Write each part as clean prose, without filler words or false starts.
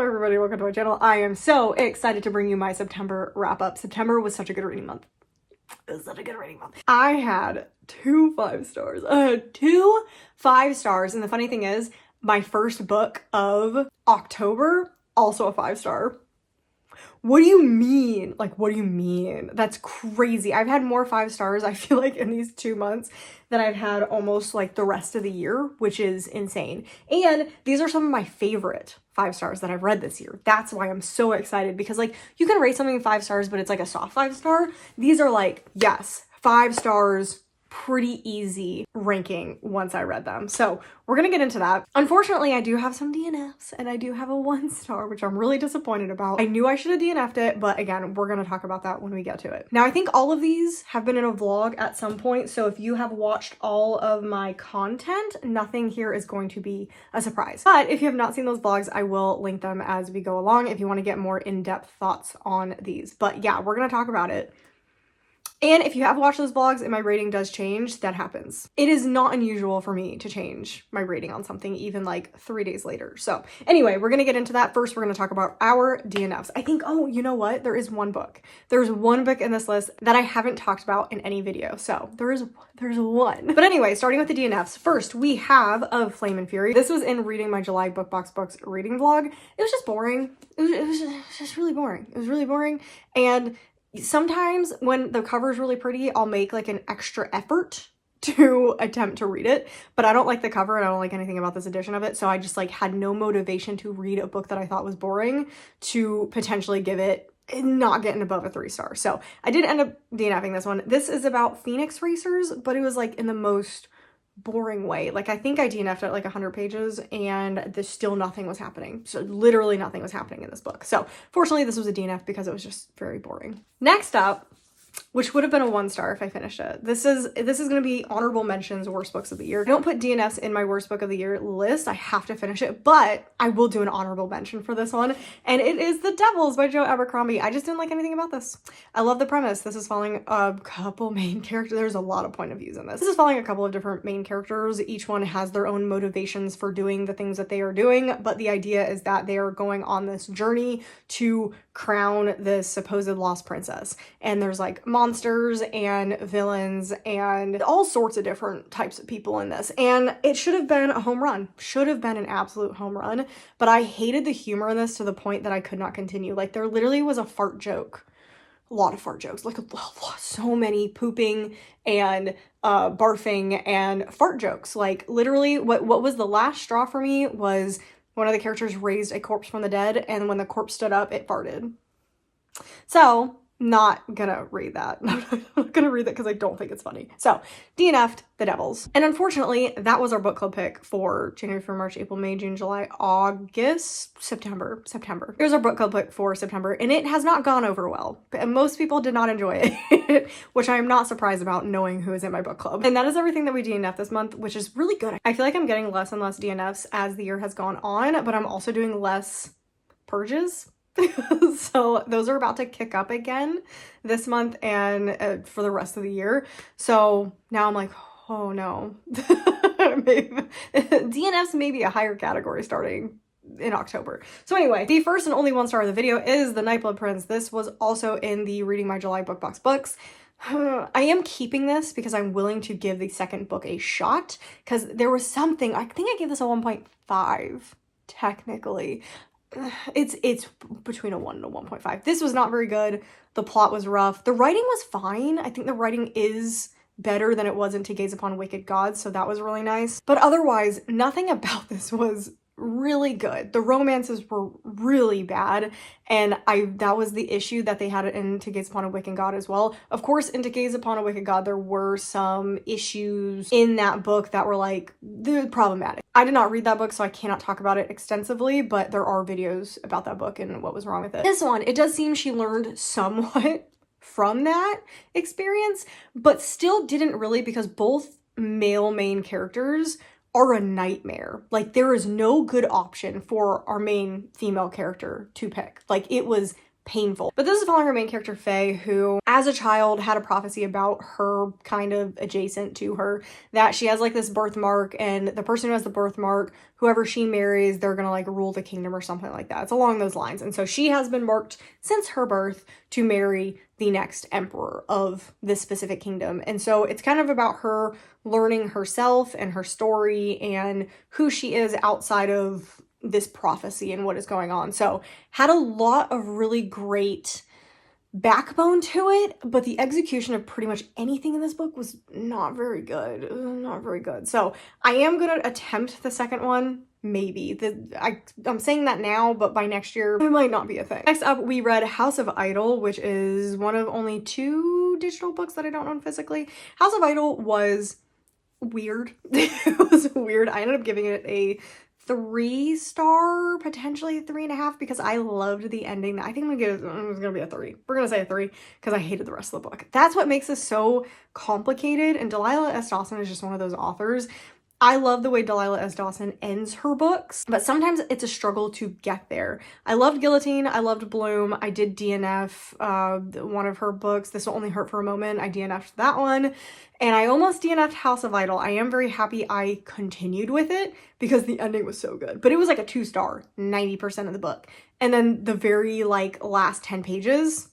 everybody, welcome to my channel. I am so excited to bring you my September wrap up. September was such a good reading month. It was such a good reading month. I had 2 5 stars. I had 2 5 stars, and the funny thing is, my first book of October, also a 5-star. What do you mean? Like, what do you mean? That's crazy. I've had more 5 stars, I feel like, in these 2 months than I've had almost like the rest of the year, which is insane. And these are some of my favorite 5 stars that I've read this year. That's why I'm so excited, because like you can rate something 5 stars, but it's like a soft 5 star. These are like, yes, 5 stars, pretty easy ranking once I read them. So we're gonna get into that. Unfortunately, I do have some DNFs and I do have a 1 star, which I'm really disappointed about. I knew I should have DNF'd it, but again, we're gonna talk about that when we get to it. Now, I think all of these have been in a vlog at some point, so if you have watched all of my content, nothing here is going to be a surprise. But if you have not seen those vlogs, I will link them as we go along if you want to get more in-depth thoughts on these. But yeah, we're gonna talk about it. And if you have watched those vlogs and my rating does change, that happens. It is not unusual for me to change my rating on something even like 3 days later. So anyway, we're gonna get into that. First, we're gonna talk about our DNFs. I think, oh, you know what? There is one book. There's one book in this list that I haven't talked about in any video. So there's one. But anyway, starting with the DNFs. First, we have Of Flame and Fury. This was in Reading My July Book Box Books reading vlog. It was just boring. It was just really boring. It was really boring. And sometimes when the cover is really pretty, I'll make like an extra effort to attempt to read it, but I don't like the cover and I don't like anything about this edition of it, so I just like had no motivation to read a book that I thought was boring to potentially give it not getting above a 3 star. So I did end up DNFing this one. This is about Phoenix Racers, but it was like in the most boring way. Like I think I DNF'd at like 100 pages and there's still nothing was happening. So literally nothing was happening in this book. So fortunately this was a DNF because it was just very boring. Next up, which would have been a 1 star if I finished it. This is going to be honorable mentions, worst books of the year. I don't put DNFs in my worst book of the year list. I have to finish it, but I will do an honorable mention for this one. And it is The Devils by Joe Abercrombie. I just didn't like anything about this. I love the premise. This is following a couple main characters. There's a lot of point of views in this. This is following a couple of different main characters. Each one has their own motivations for doing the things that they are doing. But the idea is that they are going on this journey to crown this supposed lost princess. And there's like monsters and villains and all sorts of different types of people in this, and it should have been a home run, should have been an absolute home run, but I hated the humor in this to the point that I could not continue. Like there literally was a fart joke, a lot of fart jokes, like so many pooping and barfing and fart jokes. Like literally what was the last straw for me was one of the characters raised a corpse from the dead, and when the corpse stood up, it farted. So not gonna read that. I'm not gonna read that because I don't think it's funny. So DNF'd The Devils. And unfortunately, that was our book club pick for January, February, March, April, May, June, July, August, September. It was our book club pick for September, and it has not gone over well. Most people did not enjoy it, which I am not surprised about knowing who is in my book club. And that is everything that we DNF'd this month, which is really good. I feel like I'm getting less and less DNFs as the year has gone on, but I'm also doing less purges. So those are about to kick up again this month and for the rest of the year. So now I'm like, oh no. DNFs may be a higher category starting in October. So anyway, the first and only 1 star of the video is The Nightblood Prince. This was also in the Reading My July Book Box Books. I am keeping this because I'm willing to give the second book a shot, because there was something, I think I gave this a 1.5 technically. It's between a 1 and a 1.5. This was not very good. The plot was rough. The writing was fine. I think the writing is better than it was in To Gaze Upon Wicked Gods, so that was really nice. But otherwise, nothing about this was really good. The romances were really bad, and that was the issue that they had in To Gaze Upon a Wicked God as well. Of course, in To Gaze Upon a Wicked God, there were some issues in that book that were like, they're problematic. I did not read that book, so I cannot talk about it extensively, but there are videos about that book and what was wrong with it. This one, it does seem she learned somewhat from that experience, but still didn't really, because both male main characters are a nightmare. Like there is no good option for our main female character to pick. Like it was painful. But this is following our main character, Faye, who as a child had a prophecy about her kind of adjacent to her, that she has like this birthmark, and the person who has the birthmark, whoever she marries, they're gonna like rule the kingdom or something like that. It's along those lines. And so she has been marked since her birth to marry the next emperor of this specific kingdom. And so it's kind of about her learning herself and her story and who she is outside of this prophecy and what is going on. So had a lot of really great backbone to it, but the execution of pretty much anything in this book was not very good. Not very good. So I am going to attempt the second one. Maybe. I'm saying that now, but by next year, it might not be a thing. Next up, we read House of Idol, which is one of only 2 digital books that I don't own physically. House of Idol was weird. It was weird. I ended up giving it a 3-star, potentially 3.5, because I loved the ending. I think it's gonna be a 3. We're gonna say a 3 because I hated the rest of the book. That's what makes this so complicated, and Delilah S. Dawson is just one of those authors. I love the way Delilah S. Dawson ends her books, but sometimes it's a struggle to get there. I loved Guillotine. I loved Bloom. I did DNF one of her books. This Will Only Hurt for a Moment. I DNF'd that one. And I almost DNF'd House of Idol. I am very happy I continued with it because the ending was so good. But it was like a 2-star, 90% of the book. And then the very like last 10 pages,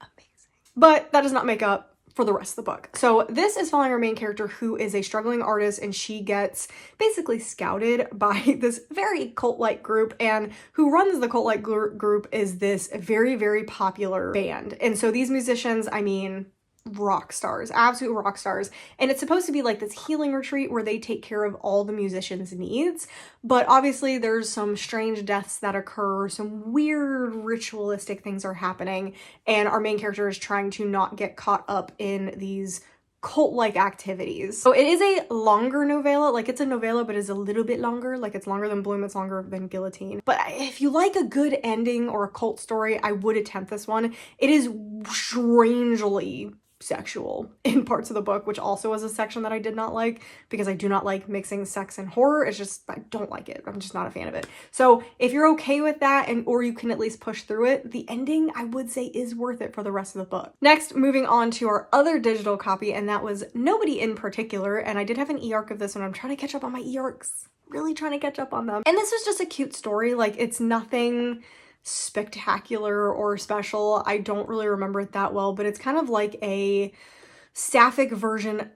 amazing. But that does not make up for the rest of the book. So this is following our main character, who is a struggling artist, and she gets basically scouted by this very cult-like group, and who runs the cult-like group is this very, very popular band. And so these musicians, I mean, rock stars, absolute rock stars. And it's supposed to be like this healing retreat where they take care of all the musicians' needs. But obviously there's some strange deaths that occur, some weird ritualistic things are happening, and our main character is trying to not get caught up in these cult-like activities. So it is a longer novella, like it's a novella, but it's a little bit longer. Like it's longer than Bloom, it's longer than Guillotine. But if you like a good ending or a cult story, I would attempt this one. It is strangely sexual in parts of the book, which also is a section that I did not like because I do not like mixing sex and horror. It's just, I don't like it. I'm just not a fan of it. So if you're okay with that, and or you can at least push through it, the ending I would say is worth it for the rest of the book. Next, moving on to our other digital copy, and that was Nobody in Particular. And I did have an e-arc of this one. I'm trying to catch up on my e-arcs. Really trying to catch up on them. And this was just a cute story. Like it's nothing spectacular or special. I don't really remember it that well, but it's kind of like a sapphic version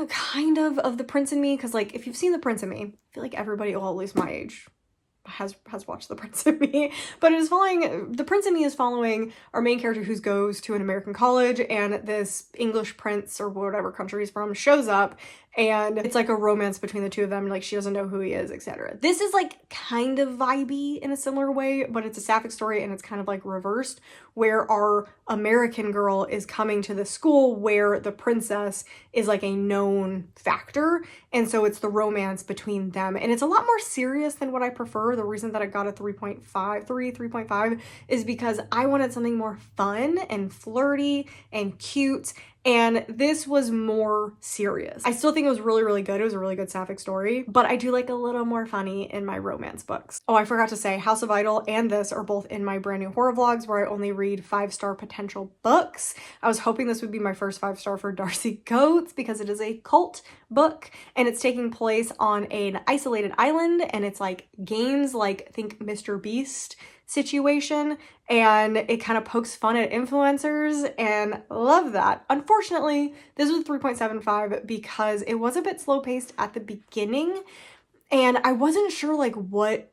kind of The Prince and Me, because like if you've seen The Prince and Me, I feel like everybody, well, at least my age, has watched The Prince and Me, but it is following, The Prince and Me is following our main character who goes to an American college, and this English prince or whatever country he's from shows up, and it's like a romance between the two of them. Like she doesn't know who he is, etc. This is like kind of vibey in a similar way, but it's a sapphic story, and it's kind of like reversed, where our American girl is coming to the school where the princess is like a known factor, and so it's the romance between them, and it's a lot more serious than what I prefer. The reason that I got a 3.5 is because I wanted something more fun and flirty and cute, and this was more serious. I still think it was really, really good. It was a really good sapphic story, but I do like a little more funny in my romance books. Oh, I forgot to say, House of Idol and this are both in my brand new horror vlogs where I only read 5-star potential books. I was hoping this would be my first 5-star for Darcy Coates because it is a cult book, and it's taking place on an isolated island, and it's like games like, think Mr. Beast situation, and it kind of pokes fun at influencers, and love that. Unfortunately, this was 3.75 because it was a bit slow paced at the beginning, and I wasn't sure like what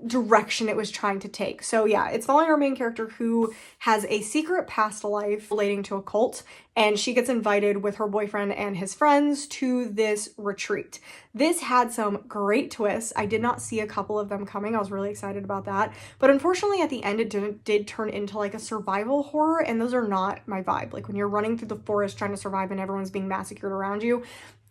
direction it was trying to take. So yeah, it's following our main character who has a secret past life relating to a cult, and she gets invited with her boyfriend and his friends to this retreat. This had some great twists. I did not see a couple of them coming. I was really excited about that. But unfortunately at the end it did turn into like a survival horror, and those are not my vibe. Like when you're running through the forest trying to survive and everyone's being massacred around you,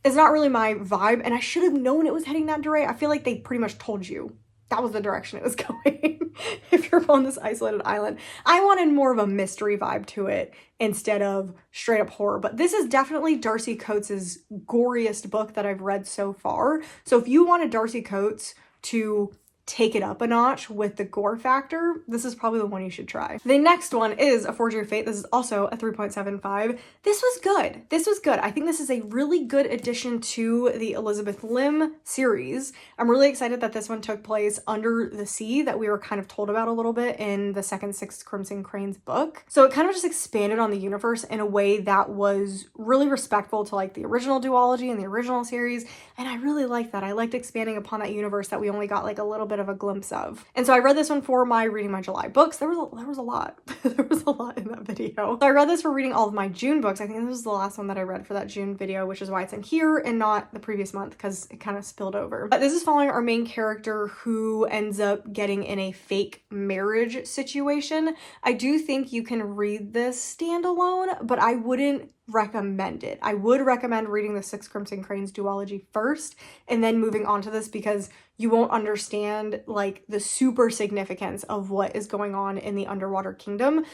it's not really my vibe, and I should have known it was heading that direction. I feel like they pretty much told you that was the direction it was going if you're on this isolated island. I wanted more of a mystery vibe to it instead of straight up horror, but this is definitely Darcy Coates' goriest book that I've read so far. So if you wanted Darcy Coates to take it up a notch with the gore factor, this is probably the one you should try. The next one is A Forgery of Fate. This is also a 3.75. This was good. This was good. I think this is a really good addition to the Elizabeth Lim series. I'm really excited that this one took place under the sea that we were kind of told about a little bit in the second Six Crimson Cranes book. So it kind of just expanded on the universe in a way that was really respectful to like the original duology and the original series. And I really liked that. I liked expanding upon that universe that we only got like a little bit of a glimpse of. And so I read this one for my Reading My July books. There was a lot. There was a lot in that video. So I read this for reading all of my June books. I think this was the last one that I read for that June video, which is why it's in here and not the previous month because it kind of spilled over. But this is following our main character who ends up getting in a fake marriage situation. I do think you can read this standalone, but I wouldn't recommend it. I would recommend reading the Six Crimson Cranes duology first and then moving on to this because you won't understand like the super significance of what is going on in the Underwater Kingdom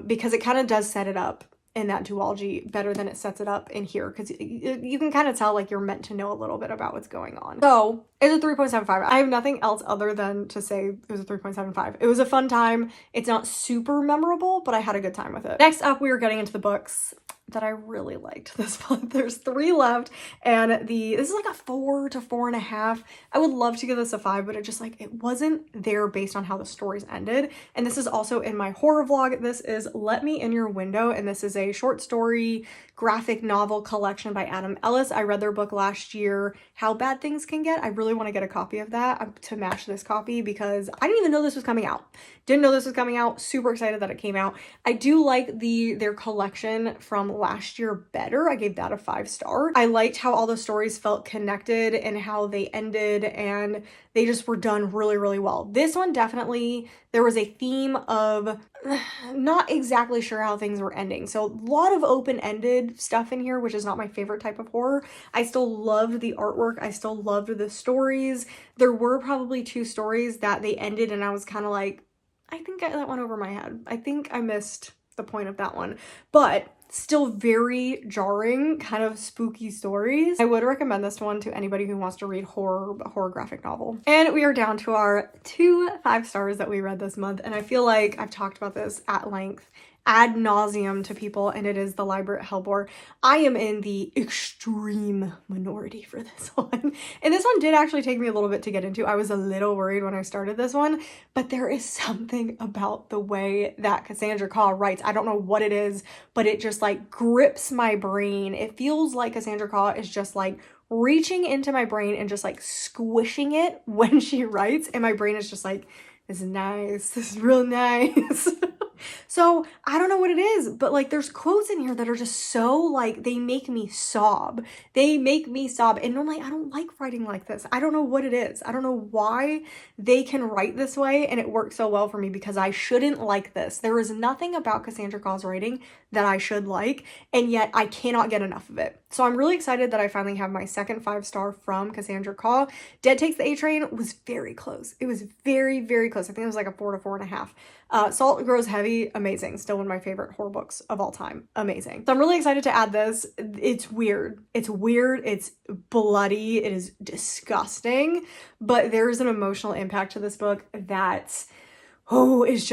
because it kind of does set it up in that duology better than it sets it up in here because you can kind of tell like you're meant to know a little bit about what's going on. So it's a 3.75. I have nothing else other than to say it was a 3.75. It was a fun time. It's not super memorable, but I had a good time with it. Next up, we are getting into the books that I really liked this month. There's 3 left, and this is like a 4 to 4.5. I would love to give this a 5, but it wasn't there based on how the stories ended. And this is also in my horror vlog. This is Let Me In Your Window, and this is a short story graphic novel collection by Adam Ellis. I read their book last year, How Bad Things Can Get. I really want to get a copy of that to match this copy because I didn't even know this was coming out. Didn't know this was coming out. Super excited that it came out. I do like their collection from last year better. I gave that a 5-star. I liked how all the stories felt connected and how they ended, and they just were done really, really well. This one definitely, there was a theme of not exactly sure how things were ending. So a lot of open-ended stuff in here, which is not my favorite type of horror. I still loved the artwork. I still loved the stories. There were probably 2 stories that they ended and I was kind of like, I think that went over my head. I think I missed the point of that one. But still very jarring, kind of spooky stories. I would recommend this one to anybody who wants to read horror graphic novel. And we are down to our 2 5-stars that we read this month. And I feel like I've talked about this at length ad nauseum to people, and it is The Library at Hellbore. I am in the extreme minority for this one. And this one did actually take me a little bit to get into. I was a little worried when I started this one, but there is something about the way that Cassandra Khaw writes. I don't know what it is, but it just like grips my brain. It feels like Cassandra Khaw is just like reaching into my brain and just like squishing it when she writes, and my brain is just like, this is nice. This is real nice. So I don't know what it is, but like there's quotes in here that are just so like, they make me sob. They make me sob. And normally I don't like writing like this. I don't know what it is. I don't know why they can write this way and it works so well for me because I shouldn't like this. There is nothing about Cassandra Khaw's writing that I should like, and yet I cannot get enough of it. So I'm really excited that I finally have my second 5-star from Cassandra Khaw. Dead Takes the A Train was very close. It was very, very close. I think it was like a 4 to 4.5. Salt Grows Heavy, amazing. Still one of my favorite horror books of all time. Amazing. So I'm really excited to add this. It's weird. It's weird. It's bloody. It is disgusting. But there's an emotional impact to this book that, oh, it's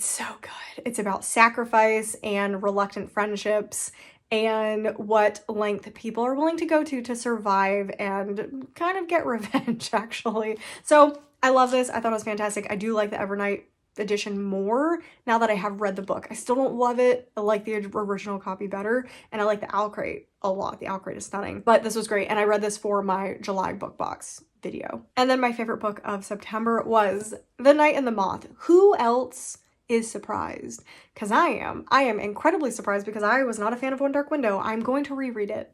so good. It's about sacrifice and reluctant friendships and what length people are willing to go to survive and kind of get revenge, actually. So I love this. I thought it was fantastic. I do like the Evernight edition more now that I have read the book. I still don't love it. I like the original copy better, and I like the Owl Crate a lot. The Owl Crate is stunning, but this was great, and I read this for my July book box video. And then my favorite book of September was The Night and the Moth. Who else is surprised? Because I am incredibly surprised because I was not a fan of One Dark Window. I'm going to reread it.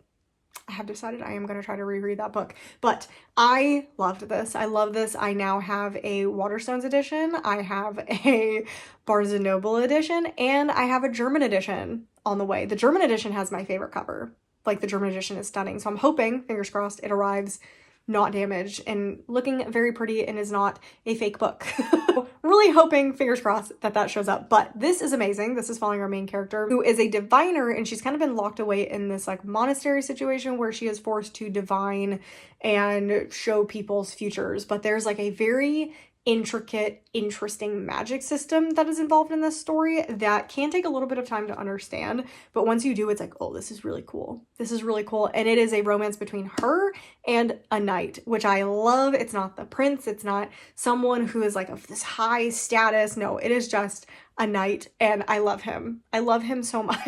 I have decided I am going to try to reread that book, but I loved this. I love this. I now have a Waterstones edition. I have a Barnes & Noble edition, and I have a German edition on the way. The German edition has my favorite cover. Like, the German edition is stunning. So I'm hoping, fingers crossed, it arrives not damaged and looking very pretty and is not a fake book. Really hoping, fingers crossed, that shows up. But this is amazing. This is following our main character, who is a diviner, and she's kind of been locked away in this like monastery situation where she is forced to divine and show people's futures. But there's like a very intricate, interesting magic system that is involved in this story that can take a little bit of time to understand, but once you do, it's like, oh, this is really cool. This is really cool. And it is a romance between her and a knight, which I love. It's not the prince. It's not someone who is like of this high status. No, it is just a knight, and I love him. I love him so much.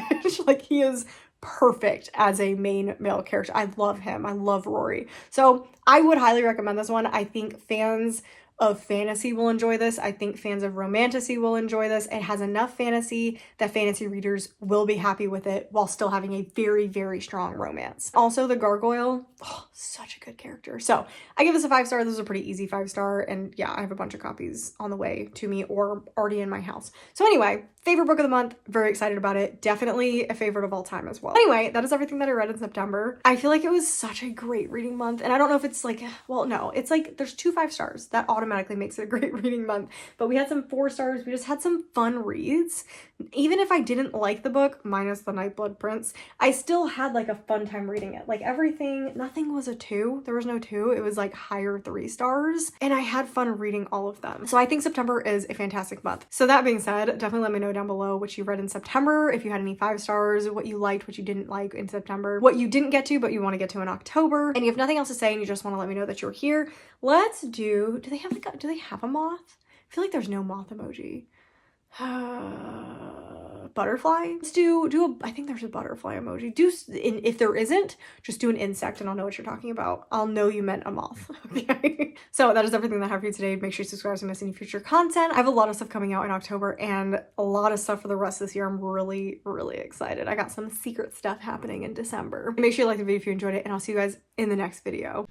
Like, he is perfect as a main male character. I love him. I love Rory. So I would highly recommend this one. I think fans of fantasy will enjoy this. I think fans of romantasy will enjoy this. It has enough fantasy that fantasy readers will be happy with it while still having a very, very strong romance. Also, the gargoyle, oh, such a good character. So I give this a 5-star. This is a pretty easy 5-star. And yeah, I have a bunch of copies on the way to me or already in my house. So anyway, favorite book of the month, very excited about it. Definitely a favorite of all time as well. Anyway, that is everything that I read in September. I feel like it was such a great reading month. And I don't know if it's like, well, no, it's like there's 2 5-stars. That automatically makes it a great reading month. But we had some 4-stars. We just had some fun reads. Even if I didn't like the book, minus the Nightblood Prince, I still had like a fun time reading it. Like everything, nothing was a 2. There was no 2. It was like higher 3-stars. And I had fun reading all of them. So I think September is a fantastic month. So that being said, definitely let me know down below what you read in September, if you had any 5-stars, what you liked, what you didn't like in September, what you didn't get to but you want to get to in October, and you have nothing else to say and you just want to let me know that you're here. Let's do they have like do they have a moth? I feel like there's no moth emoji. Butterfly. Let's do a, I think there's a butterfly emoji. If there isn't, just do an insect and I'll know what you're talking about. I'll know you meant a moth. Okay. So that is everything that I have for you today. Make sure you subscribe to miss any future content. I have a lot of stuff coming out in October and a lot of stuff for the rest of this year. I'm really, really excited. I got some secret stuff happening in December. Make sure you like the video if you enjoyed it, and I'll see you guys in the next video.